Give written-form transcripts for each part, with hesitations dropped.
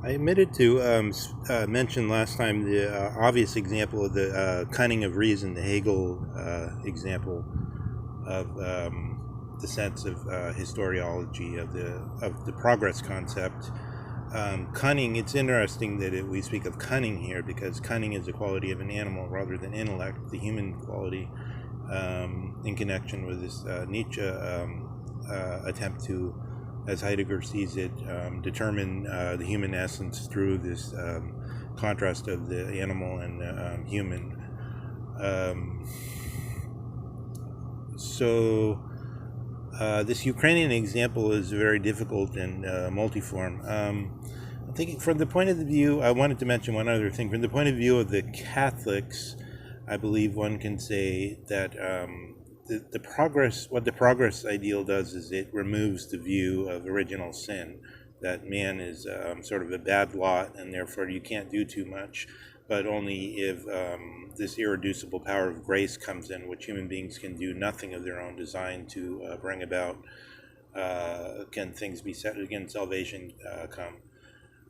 I omitted to mention last time the obvious example of the cunning of reason, the Hegel example of the sense of historiology of the progress concept. Cunning. It's interesting that we speak of cunning here because cunning is a quality of an animal rather than intellect, the human quality, in connection with this Nietzsche attempt to, as Heidegger sees it, determine the human essence through this contrast of the animal and human. This Ukrainian example is very difficult and multiform. I'm thinking from the point of the view, I wanted to mention one other thing. From the point of view of the Catholics, I believe one can say that what the progress ideal does is it removes the view of original sin, that man is sort of a bad lot and therefore you can't do too much, but only if this irreducible power of grace comes in, which human beings can do nothing of their own design to bring about, can things be set again, salvation come.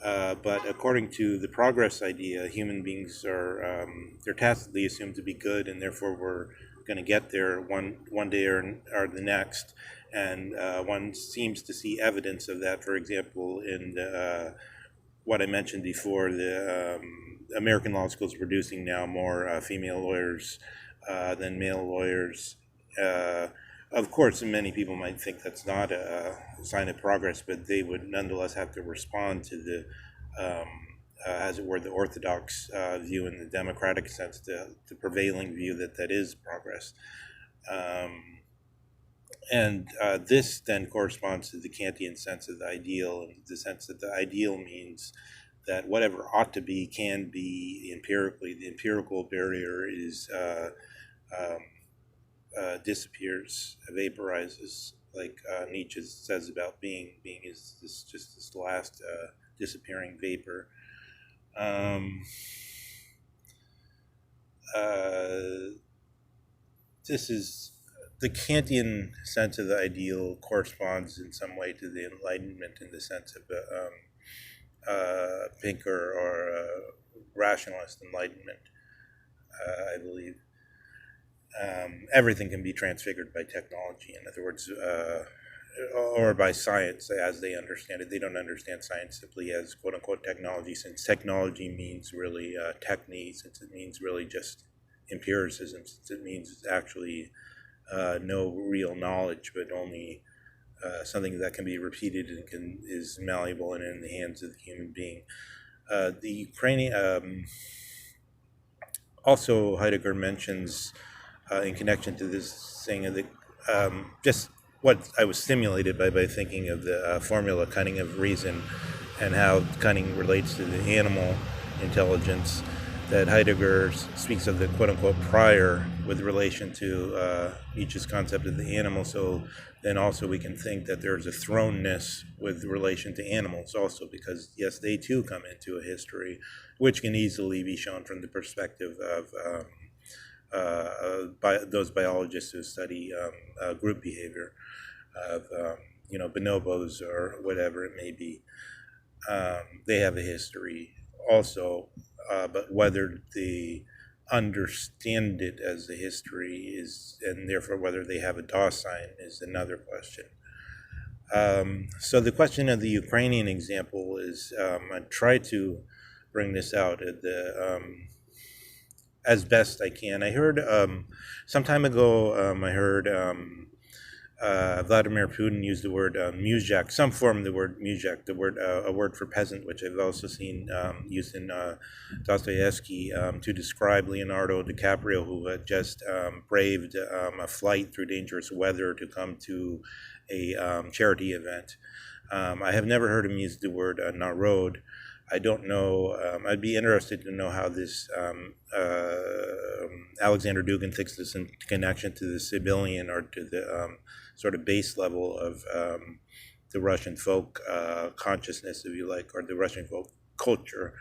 But according to the progress idea, human beings are they're tacitly assumed to be good, and therefore we're going to get there one day or the next. And one seems to see evidence of that, for example, in what I mentioned before, the American law schools producing now more female lawyers than male lawyers. Of course, many people might think that's not a sign of progress, but they would nonetheless have to respond to the, as it were, the orthodox view in the democratic sense, the prevailing view that is progress. And this then corresponds to the Kantian sense of the ideal, and the sense that the ideal means that whatever ought to be can be empirically. The empirical barrier is disappears, vaporizes, like Nietzsche says about being. Being is just this last disappearing vapor. This is the Kantian sense of the ideal corresponds in some way to the Enlightenment in the sense of Pinker or rationalist Enlightenment, I believe. Everything can be transfigured by technology, in other words, or by science as they understand it. They don't understand science simply as quote-unquote technology, since technology means really technique, since it means really just empiricism, since it means actually no real knowledge, but only something that can be repeated and is malleable and in the hands of the human being. The Ukrainian, also Heidegger mentions in connection to this thing of the, just what I was stimulated by thinking of the formula cunning of reason and how cunning relates to the animal intelligence, that Heidegger speaks of the quote-unquote prior with relation to Nietzsche's concept of the animal. So then also we can think that there's a thrownness with relation to animals also, because yes, they too come into a history, which can easily be shown from the perspective of those biologists who study group behavior, of bonobos or whatever it may be. They have a history also, but whether they understand it as a history is, and therefore whether they have a DOS sign, is another question. So the question of the Ukrainian example is, I try to bring this out at as best I can. I heard some time ago, I heard Vladimir Putin used the word muzhak, some form of the word muzhak, a word for peasant, which I've also seen used in Dostoevsky to describe Leonardo DiCaprio, who had just braved a flight through dangerous weather to come to a charity event. I have never heard him use the word narod. I don't know. I'd be interested to know how this Alexander Dugin thinks this in connection to the civilian or to the sort of base level of the Russian folk consciousness, if you like, or the Russian folk culture.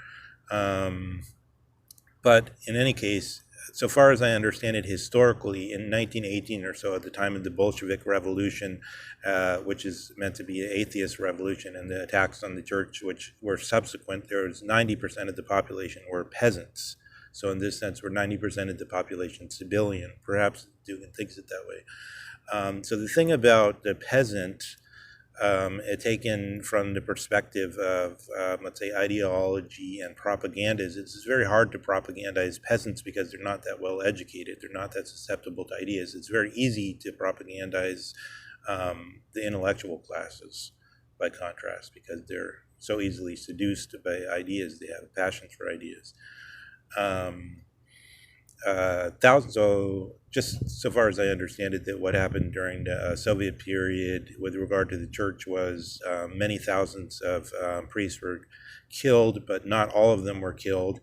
But in any case, so far as I understand it, historically, in 1918 or so, at the time of the Bolshevik Revolution, which is meant to be an atheist revolution, and the attacks on the church, which were subsequent, there was 90% of the population were peasants. So in this sense, we're 90% of the population civilian. Perhaps Dugan thinks it that way. So the thing about the peasant, taken from the perspective of, let's say, ideology and propaganda, it's very hard to propagandize peasants because they're not that well educated. They're not that susceptible to ideas. It's very easy to propagandize the intellectual classes, by contrast, because they're so easily seduced by ideas. They have passions for ideas. So just so far as I understand it, that what happened during the Soviet period with regard to the church was many thousands of priests were killed, but not all of them were killed.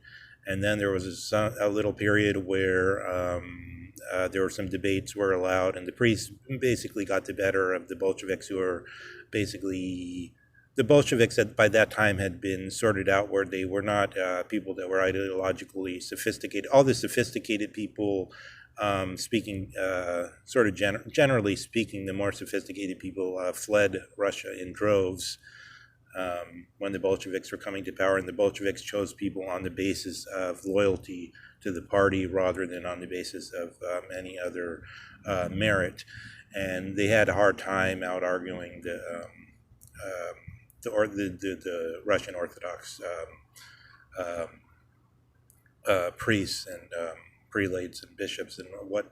And then there was a little period where there were some debates were allowed, and the priests basically got the better of the Bolsheviks, who were basically... The Bolsheviks by that time had been sorted out, where they were not people that were ideologically sophisticated. All the sophisticated people, speaking sort of generally speaking, the more sophisticated people fled Russia in droves when the Bolsheviks were coming to power, and the Bolsheviks chose people on the basis of loyalty to the party rather than on the basis of any other merit. And they had a hard time out arguing the Russian Orthodox priests and prelates and bishops and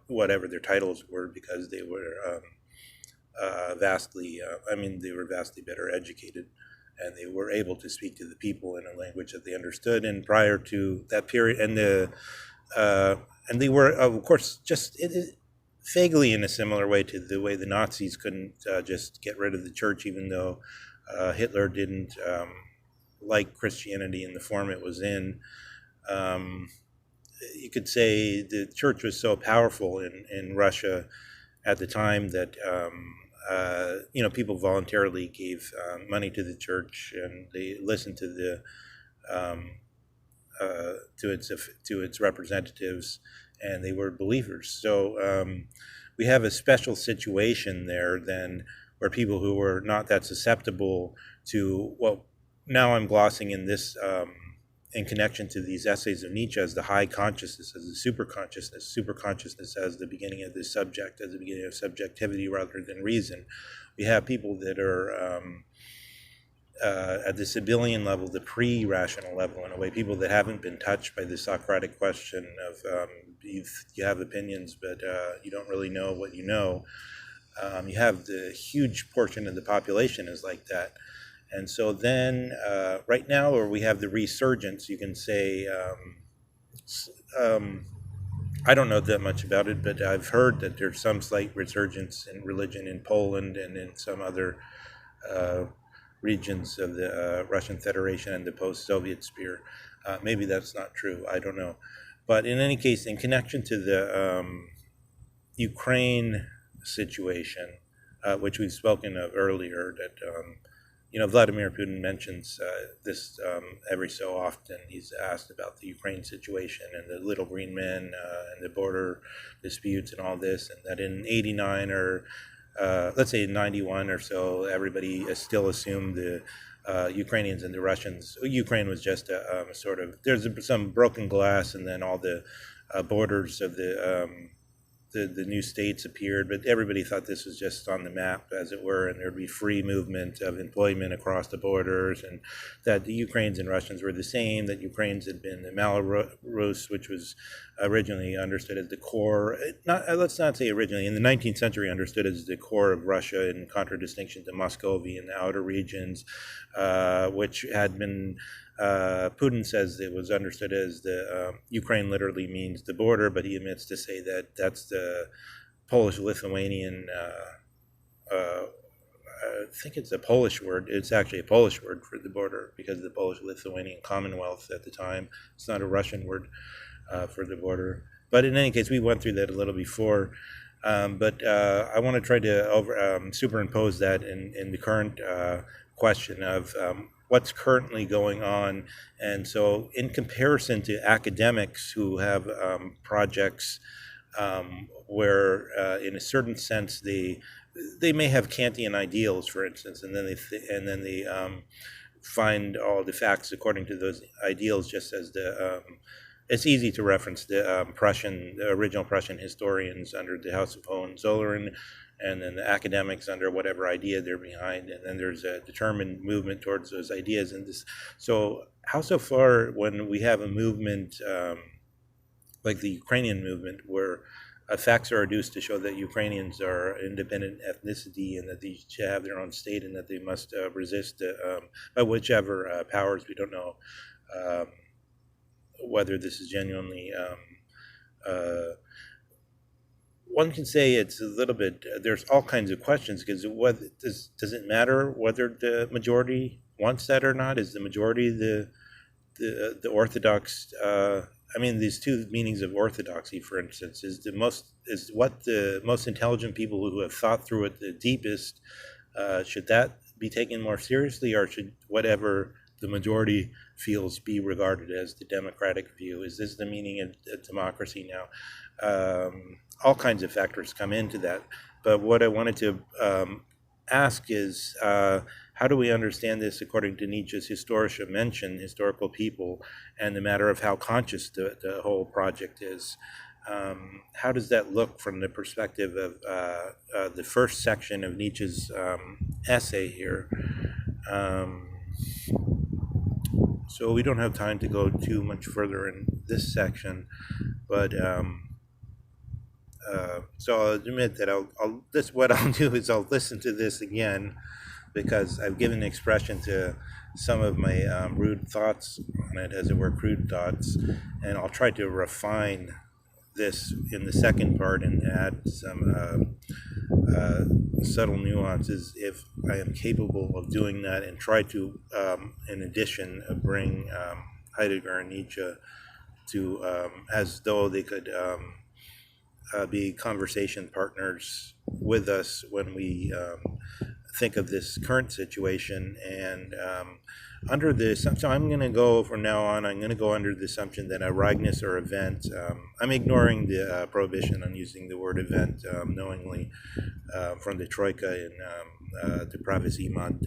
whatever their titles were, because they were vastly better educated, and they were able to speak to the people in a language that they understood. And prior to that period, and they were, of course, just vaguely in a similar way to the way the Nazis couldn't just get rid of the church, even though Hitler didn't like Christianity in the form it was in. You could say the church was so powerful in Russia at the time that people voluntarily gave money to the church, and they listened to its representatives, and they were believers. So we have a special situation there then, where people who were not that susceptible to, well, now I'm glossing in this in connection to these essays of Nietzsche as the high consciousness, as the superconsciousness as the beginning of the subject, as the beginning of subjectivity rather than reason. We have people that are at the civilian level, the pre-rational level in a way, people that haven't been touched by the Socratic question of you have opinions, but you don't really know what you know. You have the huge portion of the population is like that. And so then right now, where we have the resurgence, you can say, I don't know that much about it, but I've heard that there's some slight resurgence in religion in Poland and in some other regions of the Russian Federation and the post-Soviet sphere. Maybe that's not true, I don't know. But in any case, in connection to the Ukraine situation, which we've spoken of earlier, that Vladimir Putin mentions this every so often. He's asked about the Ukraine situation and the little green men and the border disputes and all this, and that in 89 or let's say in 91 or so, everybody still assumed the Ukrainians and the Russians. Ukraine was just a sort of, there's some broken glass, and then all the borders of the new states appeared, but everybody thought this was just on the map, as it were, and there'd be free movement of employment across the borders, and that the Ukrainians and Russians were the same, that Ukrainians had been the Malorus, which was originally understood as the core, let's not say originally, in the 19th century understood as the core of Russia, in contradistinction to Muscovy and the outer regions, which had been Putin says it was understood as the Ukraine literally means the border, but he admits to say that that's the Polish-Lithuanian. I think it's a Polish word. It's actually a Polish word for the border, because of the Polish-Lithuanian Commonwealth at the time. It's not a Russian word for the border. But in any case, we went through that a little before. But I want to try to superimpose that in the current question of what's currently going on. And so in comparison to academics who have projects where in a certain sense they may have Kantian ideals, for instance, and then they find all the facts according to those ideals, just as it's easy to reference the original Prussian historians under the House of Hohenzollern, and then the academics under whatever idea they're behind, and then there's a determined movement towards those ideas. And this, so how so far when we have a movement like the Ukrainian movement, where facts are adduced to show that Ukrainians are an independent ethnicity and that they should have their own state and that they must resist by whichever powers. We don't know whether this is genuinely. One can say it's a little bit. There's all kinds of questions, because what does it matter whether the majority wants that or not? Is the majority the orthodox? I mean, these two meanings of orthodoxy, for instance, is what the most intelligent people who have thought through it the deepest. Should that be taken more seriously, or should whatever the majority feels be regarded as the democratic view? Is this the meaning of democracy now? All kinds of factors come into that. But what I wanted to ask is, how do we understand this according to Nietzsche's historische Menschen, historical people, and the matter of how conscious the whole project is? How does that look from the perspective of the first section of Nietzsche's essay here? So we don't have time to go too much further in this section, but so I'll admit that what I'll do is I'll listen to this again, because I've given expression to some of my rude thoughts on it, as it were, crude thoughts, and I'll try to refine this in the second part and add some subtle nuances if I am capable of doing that, and try to, in addition, bring Heidegger and Nietzsche to as though they could be conversation partners with us when we think of this current situation. And under the so I'm going to go from now on. I'm going to go under the assumption that ereignis or event. I'm ignoring the prohibition on using the word event knowingly from the Troika in the Pravis Iemand,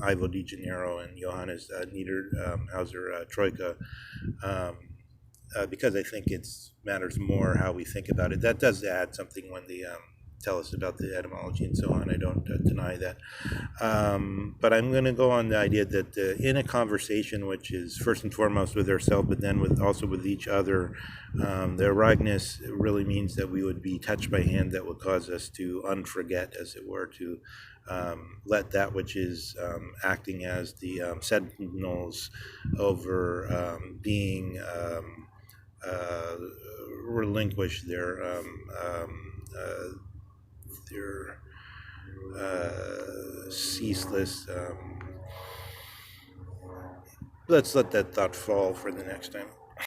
Ivo Di Gennaro and Johannes Niederhauser Troika. Because I think it matters more how we think about it. That does add something when they tell us about the etymology and so on. I don't deny that. But I'm going to go on the idea that in a conversation, which is first and foremost with ourselves, but then also with each other, the ereignis really means that we would be touched by hand that would cause us to unforget, as it were, to let that which is acting as the sentinels over being relinquish their ceaseless. Let's let that thought fall for the next time.